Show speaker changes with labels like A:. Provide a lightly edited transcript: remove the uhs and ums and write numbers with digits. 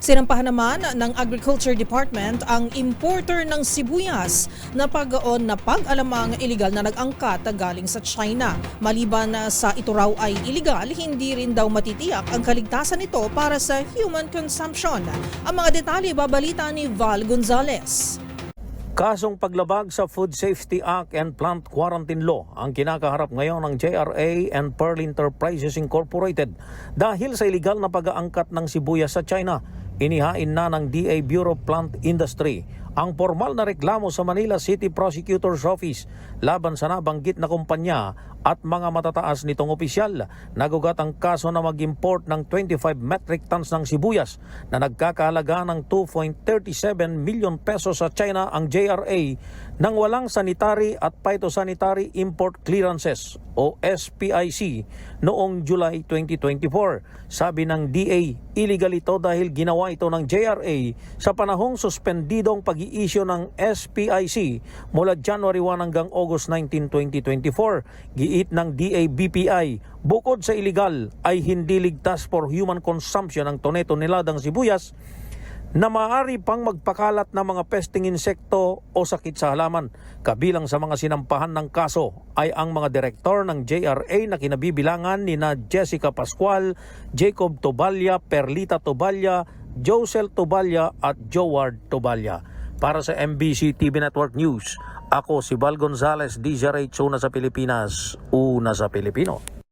A: Sinampahan naman ng Agriculture Department ang importer ng sibuyas na paggaon na pag-alamang iligal na nag-angkat galing sa China. Maliban sa ito raw ay iligal, hindi rin daw matitiyak ang kaligtasan nito para sa human consumption. Ang mga detalye babalita ni Val Gonzalez.
B: Kasong paglabag sa Food Safety Act and Plant Quarantine Law ang kinakaharap ngayon ng JRA and Pearl Enterprises Incorporated dahil sa iligal na pag-aangkat ng sibuyas sa China. Inihain na ng DA Bureau of Plant Industry ang formal na reklamo sa Manila City Prosecutor's Office laban sa nabanggit na kumpanya at mga matataas nitong opisyal. Nagugat ang kaso na mag-import ng 25 metric tons ng sibuyas na nagkakahalaga ng 2.37 million pesos sa China ang JRA nang walang sanitary at phytosanitary import clearances o SPIC noong July 2024. Sabi ng DA, illegal ito dahil ginawa ito ng JRA sa panahong suspendidong pag-i-issue ng SPIC mula January 1 hanggang August 19, 2024. Giit ng DA-BPI, bukod sa illegal ay hindi ligtas for human consumption ang tonel-toneladang sibuyas na maaari pang magpakalat ng mga pesting insekto o sakit sa halaman. Kabilang sa mga sinampahan ng kaso ay ang mga direktor ng JRA na kinabibilangan nina Jessica Pascual, Jacob Tobalya, Perlita Tobalya, Josel Tobalya at Joward Tobalya. Para sa MBC TV Network News, ako si Val Gonzalez, DZRH, una sa Pilipinas, una sa Pilipino.